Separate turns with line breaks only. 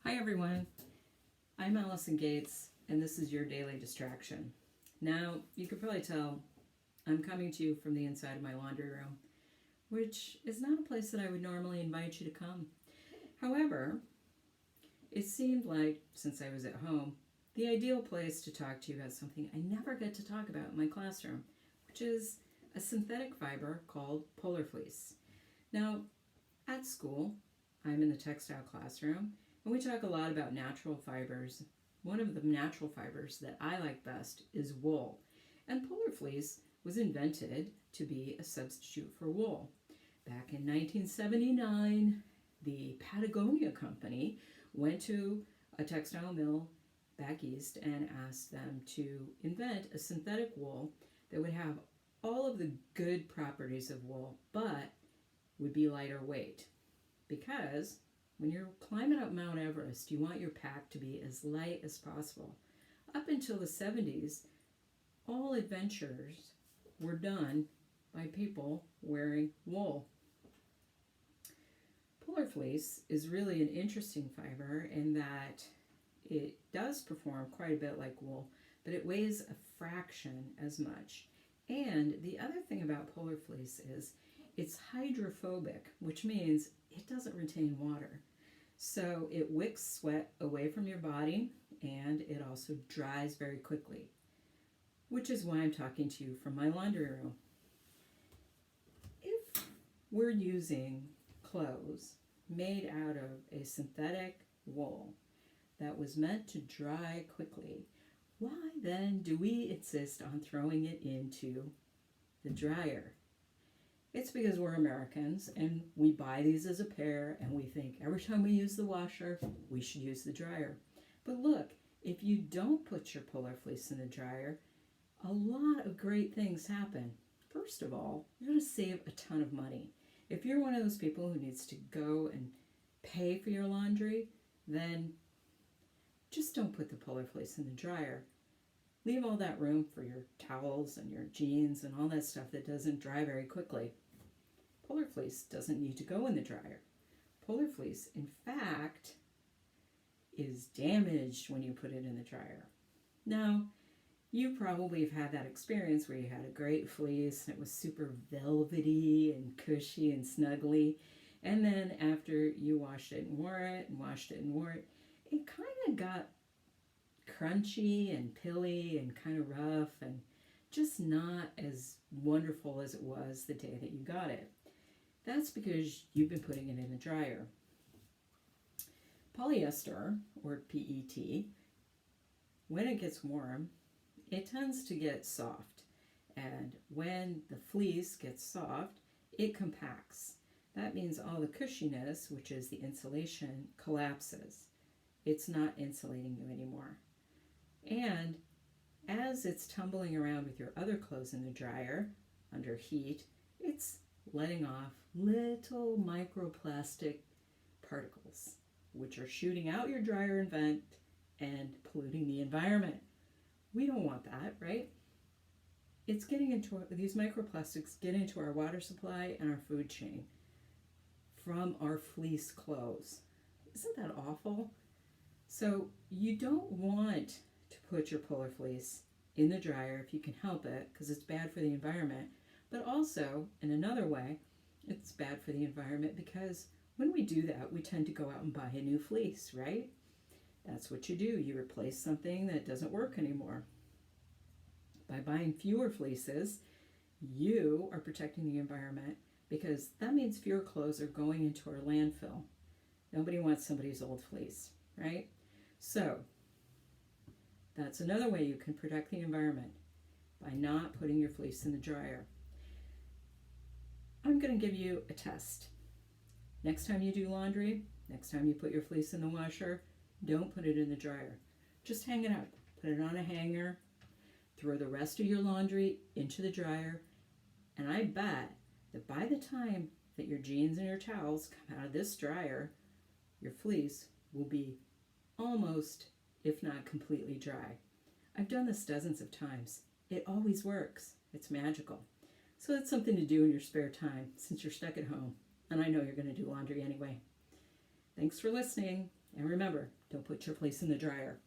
Hi everyone, I'm Alison Gates, and this is your daily distraction. Now, you can probably tell I'm coming to you from the inside of my laundry room, which is not a place that I would normally invite you to come. However, it seemed like, since I was at home, the ideal place to talk to you about something I never get to talk about in my classroom, which is a synthetic fiber called polar fleece. Now, at school, I'm in the textile classroom, and we talk a lot about natural fibers. One of the natural fibers that I like best is wool. And polar fleece was invented to be a substitute for wool. Back in 1979, the Patagonia Company went to a textile mill back east and asked them to invent a synthetic wool that would have all of the good properties of wool, but would be lighter weight. Because when you're climbing up Mount Everest, you want your pack to be as light as possible. Up until the 70s, all adventures were done by people wearing wool. Polar fleece is really an interesting fiber in that it does perform quite a bit like wool, but it weighs a fraction as much. And the other thing about polar fleece is it's hydrophobic, which means it doesn't retain water. So it wicks sweat away from your body, and it also dries very quickly, which is why I'm talking to you from my laundry room. If we're using clothes made out of a synthetic wool that was meant to dry quickly, why then do we insist on throwing it into the dryer? It's because we're Americans and we buy these as a pair and we think every time we use the washer, we should use the dryer. But look, if you don't put your polar fleece in the dryer, a lot of great things happen. First of all, you're going to save a ton of money. If you're one of those people who needs to go and pay for your laundry, then just don't put the polar fleece in the dryer. Leave all that room for your towels and your jeans and all that stuff that doesn't dry very quickly. Polar fleece doesn't need to go in the dryer. Polar fleece, in fact, is damaged when you put it in the dryer. Now, you probably have had that experience where you had a great fleece and it was super velvety and cushy and snuggly, and then after you washed it and wore it and washed it and wore it, it kind of got crunchy and pilly and kind of rough and just not as wonderful as it was the day that you got it. That's because you've been putting it in the dryer. Polyester, or PET, when it gets warm, it tends to get soft. And when the fleece gets soft, it compacts. That means all the cushiness, which is the insulation, collapses. It's not insulating you anymore. And as it's tumbling around with your other clothes in the dryer under heat, it's letting off little microplastic particles, which are shooting out your dryer vent and polluting the environment. We don't want that, right? It's getting into these microplastics get into our water supply and our food chain from our fleece clothes. Isn't that awful? So you don't want to put your polar fleece in the dryer if you can help it, because it's bad for the environment. But also, in another way, it's bad for the environment because when we do that, we tend to go out and buy a new fleece, right? That's what you do. You replace something that doesn't work anymore. By buying fewer fleeces, you are protecting the environment because that means fewer clothes are going into our landfill. Nobody wants somebody's old fleece, right? So, that's another way you can protect the environment, by not putting your fleece in the dryer. I'm going to give you a test. Next time you do laundry, next time you put your fleece in the washer, don't put it in the dryer. Just hang it up. Put it on a hanger. Throw the rest of your laundry into the dryer. And I bet that by the time that your jeans and your towels come out of this dryer, your fleece will be almost, if not completely dry. I've done this dozens of times. It always works. It's magical. So it's something to do in your spare time since you're stuck at home. And I know you're going to do laundry anyway. Thanks for listening. And remember, don't put your fleece in the dryer.